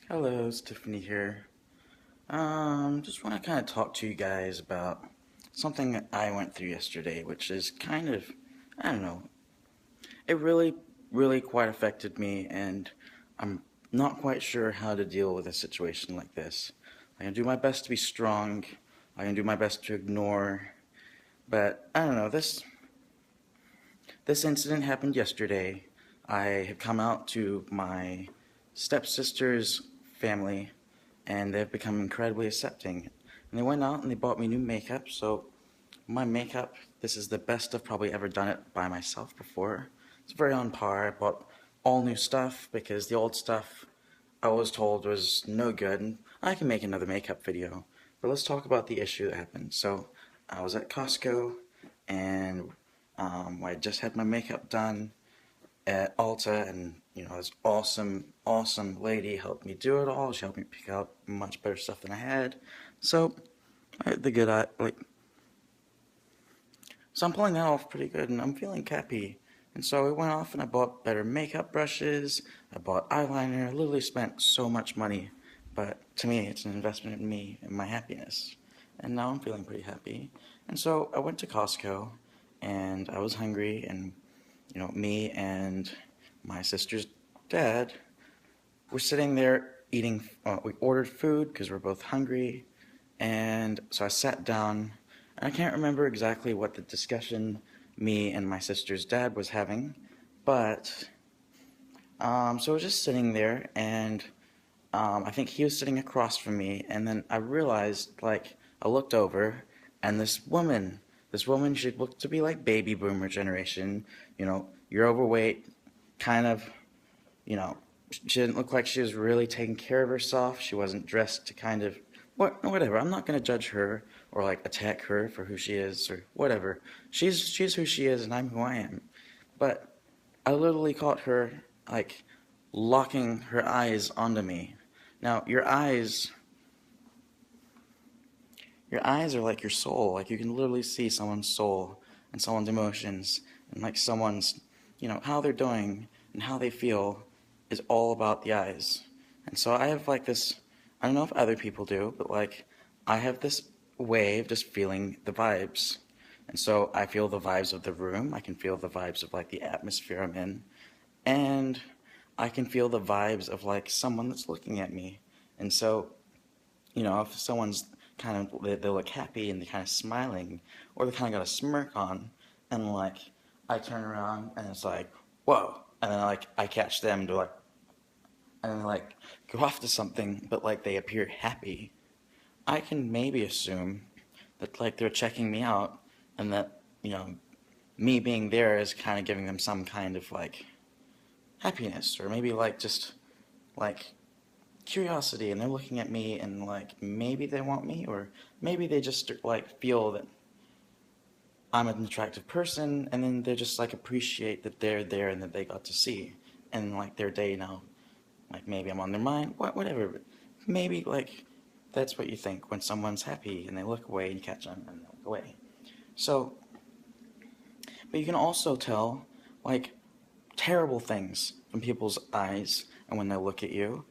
Hello, it's Tiffany here. Just want to kind of talk to you guys about something that I went through yesterday, which is kind of, I don't know, it really quite affected me, and I'm not quite sure how to deal with a situation like this. I can do my best to be strong, I can do my best to ignore, but I don't know, this incident happened yesterday. I had come out to my stepsister's family, and they've become incredibly accepting. And they went out and they bought me new makeup. So my makeup, this is the best I've probably ever done it by myself before. It's very on par. I bought all new stuff because the old stuff I was told was no good. And I can make another makeup video. But let's talk about the issue that happened. So I was at Costco, and I just had my makeup done at Ulta, and this awesome lady helped me do it all. She helped me pick out much better stuff than I had. So I had the good eye, so I'm pulling that off pretty good, and I'm feeling happy. And so I went off and I bought better makeup brushes. I bought eyeliner. I literally spent so much money, but to me, it's an investment in me and my happiness. And now I'm feeling pretty happy. And so I went to Costco, and I was hungry, and me and my sister's dad were sitting there eating. We ordered food because we're both hungry, and so I sat down. And I can't remember exactly what the discussion me and my sister's dad was having, but so I was just sitting there, and I think he was sitting across from me, and then I realized, I looked over, and this woman, she looked to be like baby boomer generation. You're overweight, kind of, you know, she didn't look like she was really taking care of herself. She wasn't dressed to kind of, whatever. I'm not gonna judge her or like attack her for who she is or whatever. She's who she is, and I'm who I am. But I literally caught her like locking her eyes onto me. Now, your eyes are like your soul. Like you can literally see someone's soul and someone's emotions, and like someone's, how they're doing and how they feel is all about the eyes. And so I have like this, I don't know if other people do, but like I have this way of just feeling the vibes. And so I feel the vibes of the room. I can feel the vibes of like the atmosphere I'm in. And I can feel the vibes of like someone that's looking at me. And so if someone's kind of, they look happy and they're kind of smiling, or they kind of got a smirk on, and like I turn around and it's like, whoa, and then like I catch them and they're like, and then like go off to something, but like they appear happy. I can maybe assume that like they're checking me out, and that me being there is kind of giving them some kind of like happiness, or maybe like just like curiosity, and they're looking at me and like maybe they want me, or maybe they just like feel that I'm an attractive person, and then they just like appreciate that they're there and that they got to see, and like their day now, like maybe I'm on their mind, whatever, but maybe like that's what you think when someone's happy and they look away and you catch them and they look away. So, but you can also tell like terrible things from people's eyes and when they look at you.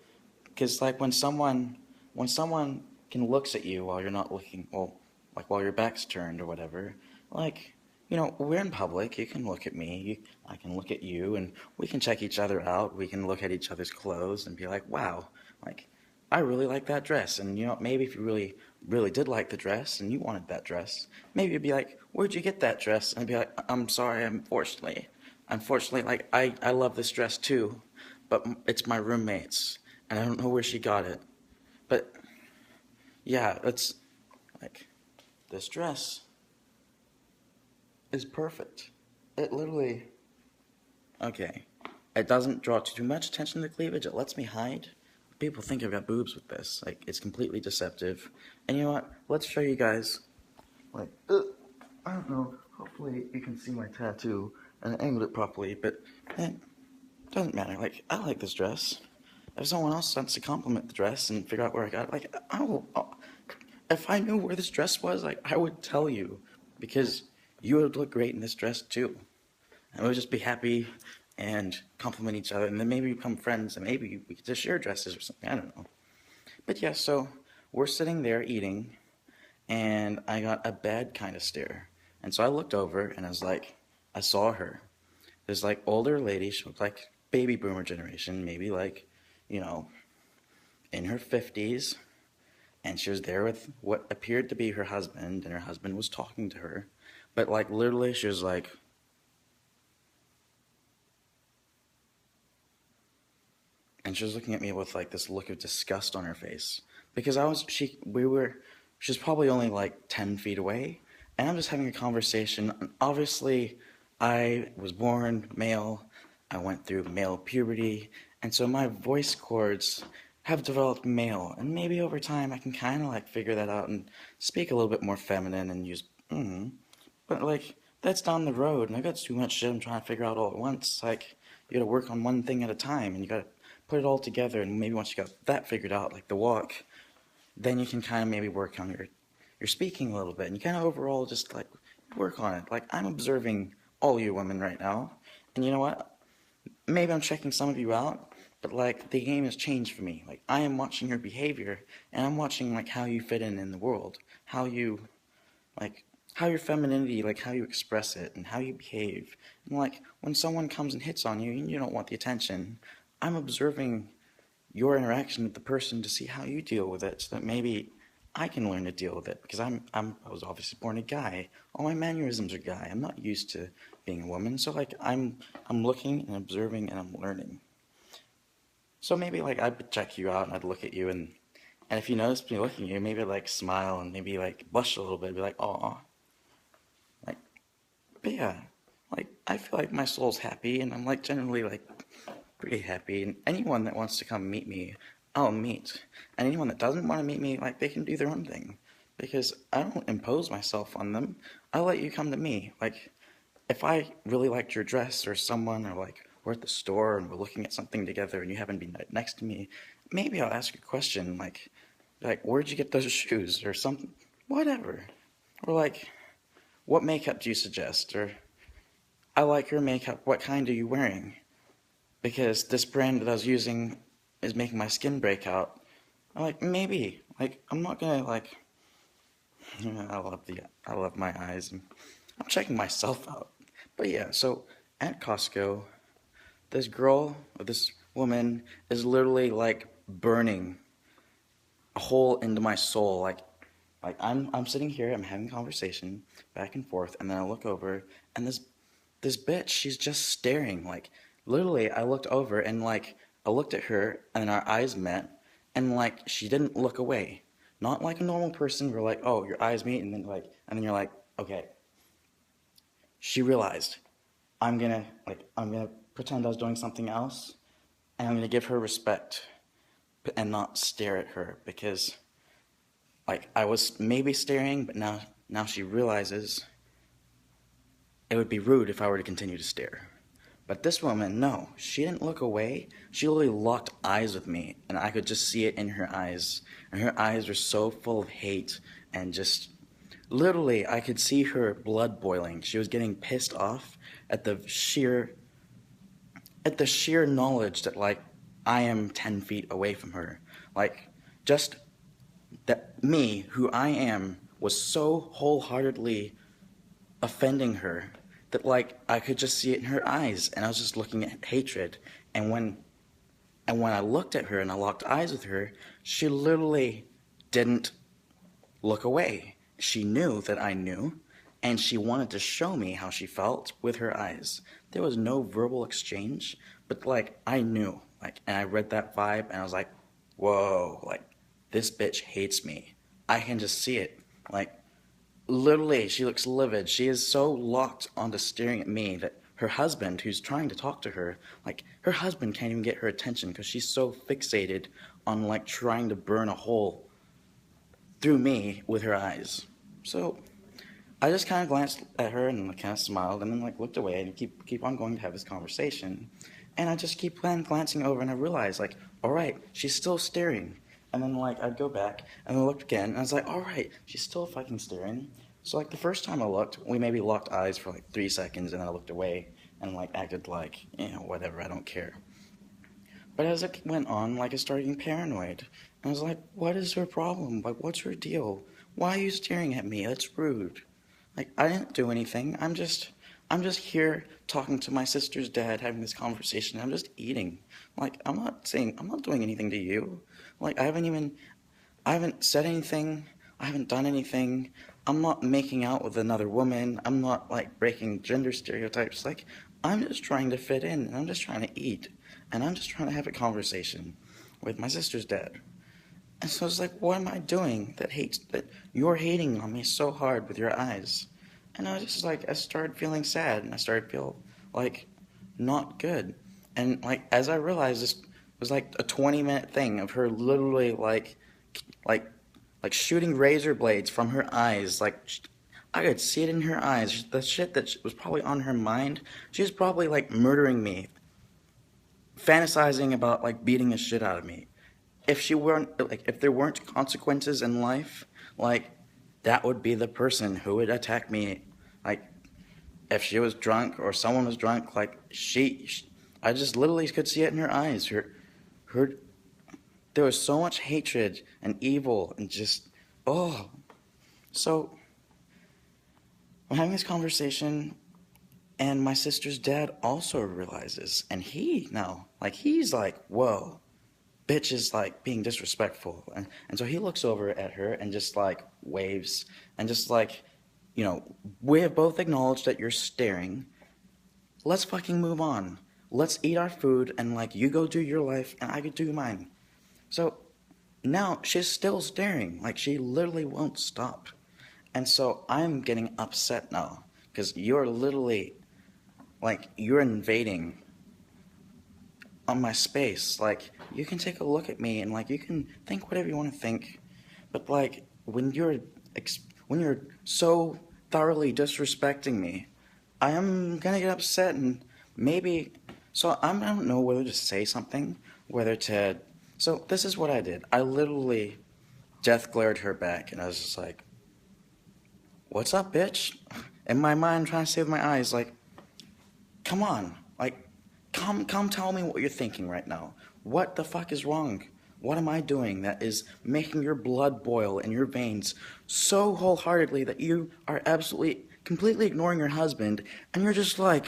Because like when someone can looks at you while you're not looking, well, like while your back's turned or whatever, like we're in public. You can look at me. I can look at you, and we can check each other out. We can look at each other's clothes and be like, wow, like I really like that dress. And maybe if you really did like the dress and you wanted that dress, maybe you'd be like, where'd you get that dress? And I'd be like, I'm sorry, unfortunately, like I love this dress too, but it's my roommate's, and I don't know where she got it. But yeah, it's like this dress is perfect. It literally, okay. It doesn't draw too much attention to the cleavage. It lets me hide. People think I've got boobs with this. Like it's completely deceptive. And you know what? Let's show you guys. Like, I don't know. Hopefully you can see my tattoo and I angled it properly. But it doesn't matter. Like I like this dress. If someone else wants to compliment the dress and figure out where I got it, like if I knew where this dress was, like I would tell you, because you would look great in this dress too. I would just be happy and compliment each other, and then maybe become friends, and maybe we could just share dresses or something. I don't know. But yeah, so we're sitting there eating, and I got a bad kind of stare. And so I looked over, and I was like, I saw her. This like older lady, she looked like baby boomer generation, maybe like, you know, in her 50s, and she was there with what appeared to be her husband, and her husband was talking to her. But like literally, she was like, and she was looking at me with like this look of disgust on her face because she was probably only like 10 feet away, and I'm just having a conversation. And obviously, I was born male, I went through male puberty, and so my voice cords have developed male, and maybe over time I can kind of like figure that out and speak a little bit more feminine and use but like that's down the road, and I got too much shit I'm trying to figure out all at once. Like you gotta work on one thing at a time, and you gotta put it all together. And maybe once you got that figured out, like the walk, then you can kind of maybe work on your speaking a little bit, and you kind of overall just like work on it. Like I'm observing all you women right now, and you know what? Maybe I'm checking some of you out, but like the game has changed for me. Like I am watching your behavior, and I'm watching like how you fit in the world, how you like how your femininity, like how you express it and how you behave. And like when someone comes and hits on you and you don't want the attention, I'm observing your interaction with the person to see how you deal with it so that maybe I can learn to deal with it because I was obviously born a guy. All my mannerisms are guy. I'm not used to being a woman. So like I'm looking and observing and I'm learning. So maybe like I'd check you out and I'd look at you and if you notice me looking at you, maybe like smile and maybe like blush a little bit, be like, "Aw." Like, but yeah, like I feel like my soul's happy, and I'm like generally like pretty happy. And anyone that wants to come meet me, I'll meet. And anyone that doesn't want to meet me, like they can do their own thing, because I don't impose myself on them. I let you come to me. Like, if I really liked your dress or someone, or like we're at the store and we're looking at something together, and you happen to be next to me, maybe I'll ask you a question like where'd you get those shoes or something, whatever, or like what makeup do you suggest? Or I like your makeup. What kind are you wearing? Because this brand that I was using is making my skin break out. I'm like, maybe. Like, I'm not gonna like. I love my eyes. And I'm checking myself out. But yeah, so at Costco, this girl or this woman is literally like burning a hole into my soul. Like I'm sitting here, I'm having a conversation back and forth, and then I look over, and this bitch, she's just staring. Like literally, I looked over and like I looked at her, and our eyes met, and like she didn't look away. Not like a normal person where like, oh, your eyes meet, and then you're like, okay. She realized I'm gonna pretend I was doing something else, and I'm gonna give her respect and not stare at her because like I was maybe staring, but now she realizes it would be rude if I were to continue to stare. But this woman, no, she didn't look away. She literally locked eyes with me, and I could just see it in her eyes. And her eyes were so full of hate and just literally, I could see her blood boiling. She was getting pissed off at the sheer knowledge that like I am 10 feet away from her. Like just that me, who I am, was so wholeheartedly offending her that like I could just see it in her eyes, and I was just looking at hatred. And when I looked at her and I locked eyes with her, she literally didn't look away. She knew that I knew, and she wanted to show me how she felt with her eyes. There was no verbal exchange, but like I knew, like, and I read that vibe, and I was like, whoa, like this bitch hates me. I can just see it. Like literally, she looks livid. She is so locked onto staring at me that her husband, who's trying to talk to her, like her husband can't even get her attention because she's so fixated on like trying to burn a hole through me with her eyes. So I just kind of glanced at her and kind of smiled and then like looked away and keep on going to have this conversation. And I just keep glancing over and I realized like, all right, she's still staring. And then like I'd go back and then look again and I was like, all right, she's still fucking staring. So like the first time I looked, we maybe locked eyes for like 3 seconds and then I looked away. and like acted like, whatever, I don't care. But as it went on, like I started getting paranoid. I was like, what is her problem? Like, what's her deal? Why are you staring at me? That's rude. Like, I didn't do anything. I'm just here talking to my sister's dad, having this conversation. I'm just eating. Like, I'm not doing anything to you. Like, I haven't said anything. I haven't done anything. I'm not making out with another woman. I'm not like breaking gender stereotypes. Like, I'm just trying to fit in, and I'm just trying to eat, and I'm just trying to have a conversation with my sister's dad. And so it's like, what am I doing that you're hating on me so hard with your eyes? And I was just like, I started feeling sad, and I started feel like not good. And like as I realized, this was like a 20-minute thing of her literally like like shooting razor blades from her eyes. Like I could see it in her eyes. The shit that was probably on her mind. She was probably like murdering me, fantasizing about like beating the shit out of me. If there weren't consequences in life, like that would be the person who would attack me. Like if she was drunk or someone was drunk, like I just literally could see it in her eyes. Her there was so much hatred and evil and just oh. So I'm having this conversation, and my sister's dad also realizes, and he's like, whoa, bitch is like being disrespectful. And so he looks over at her and just like waves and just like, we have both acknowledged that you're staring. Let's fucking move on. Let's eat our food and like you go do your life and I could do mine. So now she's still staring. Like she literally won't stop. And so I'm getting upset now because you're literally like you're invading on my space. Like you can take a look at me and like you can think whatever you want to think, but like when you're so thoroughly disrespecting me, I am gonna get upset and maybe so I don't know whether to say something, whether to. So this is what I did. I literally death glared her back, and I was just like, "What's up, bitch?" In my mind, trying to save my eyes, like, "Come on, like, come tell me what you're thinking right now. What the fuck is wrong? What am I doing that is making your blood boil in your veins so wholeheartedly that you are absolutely, completely ignoring your husband, and you're just like..."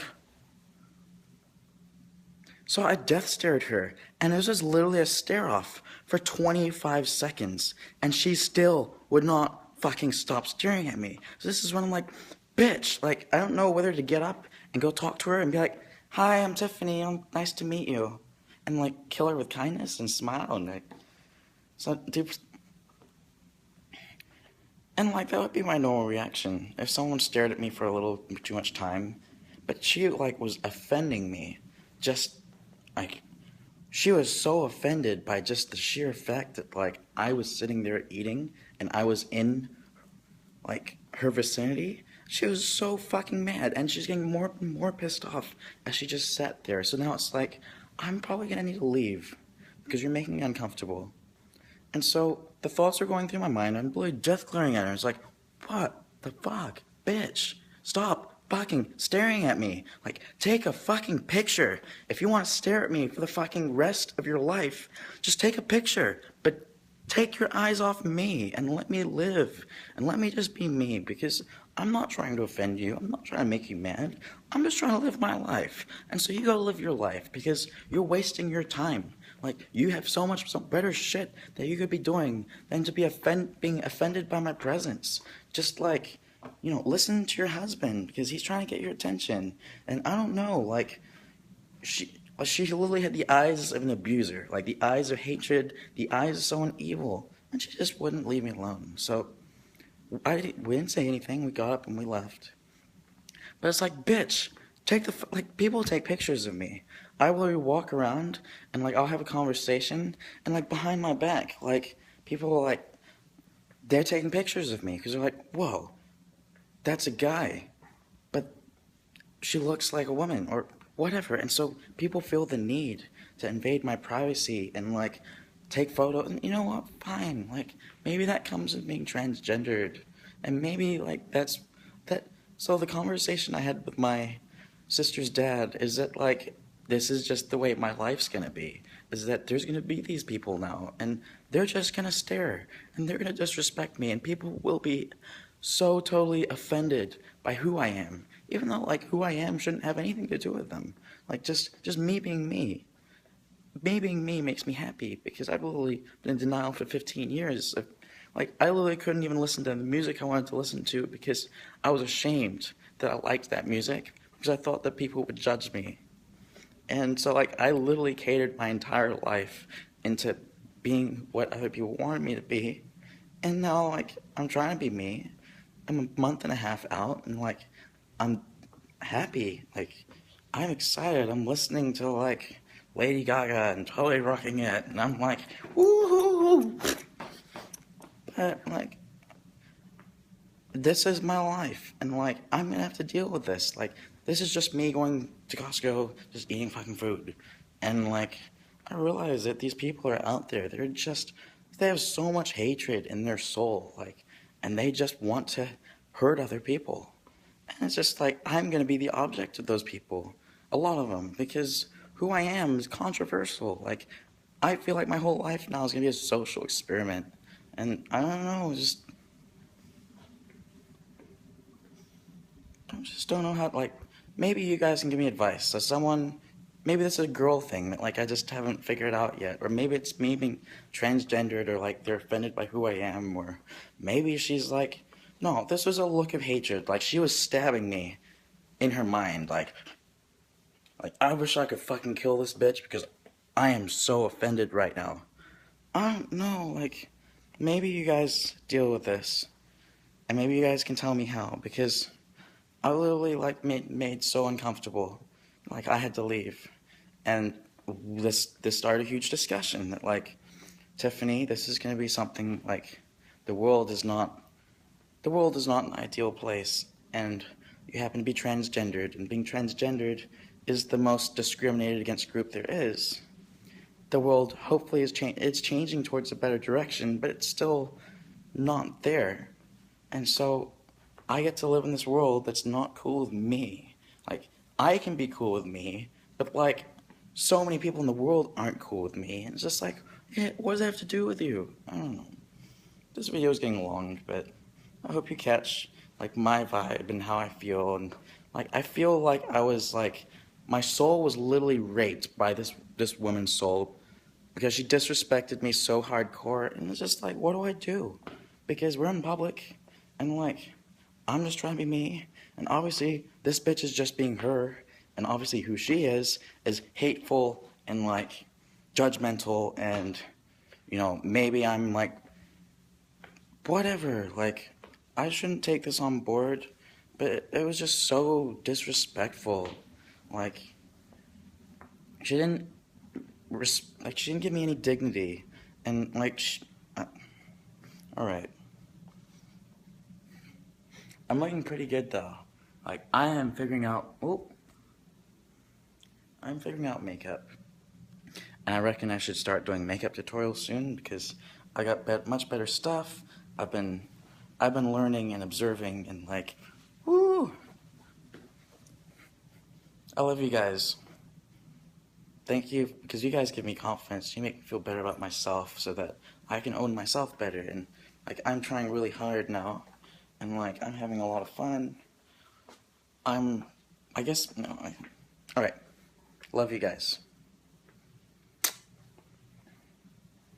So I death stared her, and it was just literally a stare off for 25 seconds, and she still would not fucking stop staring at me. So this is when I'm like, bitch, like, I don't know whether to get up and go talk to her and be like, "Hi, I'm Tiffany, nice to meet you," and like kill her with kindness and smile and like, so dude, and like that would be my normal reaction if someone stared at me for a little too much time, but she like was offending me, just like she was so offended by just the sheer fact that like I was sitting there eating and I was in like her vicinity. She was so fucking mad, and she's getting more and more pissed off as she just sat there. So now it's like I'm probably gonna need to leave because you're making me uncomfortable. And so the thoughts are going through my mind. I'm literally death glaring at her. It's like, what the fuck, bitch? Stop fucking staring at me. Like, take a fucking picture. If you want to stare at me for the fucking rest of your life, just take a picture. But take your eyes off me and let me live. And let me just be me, because I'm not trying to offend you. I'm not trying to make you mad. I'm just trying to live my life. And so you gotta live your life because you're wasting your time. Like, you have so better shit that you could be doing than to be being offended by my presence. Just like, listen to your husband because he's trying to get your attention. And I don't know, like, she literally had the eyes of an abuser, like the eyes of hatred, the eyes of someone evil, and she just wouldn't leave me alone. So we didn't say anything. We got up and we left. But it's like, bitch, people take pictures of me. I will walk around and like I'll have a conversation and like behind my back, like people are like, they're taking pictures of me because they're like, whoa, that's a guy, but she looks like a woman or whatever. And so people feel the need to invade my privacy and like take photos. And you know what? Fine. Like maybe that comes with being transgendered, and maybe like that's that. So the conversation I had with my sister's dad, is that like this is just the way my life's gonna be? Is that there's gonna be these people now, and they're just gonna stare, and they're gonna disrespect me, and people will be so totally offended by who I am, even though like who I am shouldn't have anything to do with them. Like just me being me. Me being me makes me happy because I've literally been in denial for 15 years. Like I literally couldn't even listen to the music I wanted to listen to because I was ashamed that I liked that music because I thought that people would judge me. And so like I literally catered my entire life into being what other people wanted me to be. And now like I'm trying to be me. I'm a month and a half out and like I'm happy. Like I'm excited. I'm listening to like Lady Gaga and totally rocking it and I'm like woo. But like this is my life and like I'm gonna have to deal with this. Like this is just me going to Costco just eating fucking food. And like I realize that these people are out there. They have so much hatred in their soul, like, and they just want to hurt other people. And it's just like I'm gonna be the object of those people. A lot of them, because who I am is controversial. Like I feel like my whole life now is gonna be a social experiment. And I don't know, I just don't know how, like, maybe you guys can give me advice. So maybe this is a girl thing that, like, I just haven't figured out yet. Or maybe it's me being transgendered or, like, they're offended by who I am. Or maybe she's like, no, this was a look of hatred. Like, she was stabbing me in her mind. Like, I wish I could fucking kill this bitch because I am so offended right now. I don't know, like, maybe you guys deal with this. And maybe you guys can tell me how, because I literally like made so uncomfortable, like I had to leave, and this started a huge discussion that like, Tiffany, this is gonna be something like, the world is not an ideal place, and you happen to be transgendered, and being transgendered is the most discriminated against group there is. The world hopefully it's changing towards a better direction, but it's still not there, and so I get to live in this world that's not cool with me. Like, I can be cool with me, but like, so many people in the world aren't cool with me. And it's just like, yeah, what does that have to do with you? I don't know. This video is getting long, but I hope you catch like my vibe and how I feel. And like, I feel like I was like, my soul was literally raped by this woman's soul because she disrespected me so hardcore. And it's just like, what do I do? Because we're in public, and like, I'm just trying to be me, and obviously this bitch is just being her, and obviously who she is hateful and like judgmental, and you know, maybe I'm like whatever, like I shouldn't take this on board, but it was just so disrespectful. Like she didn't she didn't give me any dignity, and like all right. I'm looking pretty good though. Like I am figuring out. Oh, I'm figuring out makeup, and I reckon I should start doing makeup tutorials soon because I got much better stuff. I've been, I've been learning and observing and like, woo. I love you guys. Thank you because you guys give me confidence. You make me feel better about myself so that I can own myself better. And like I'm trying really hard now, and like I'm having a lot of fun. I guess, no, all right. Love you guys.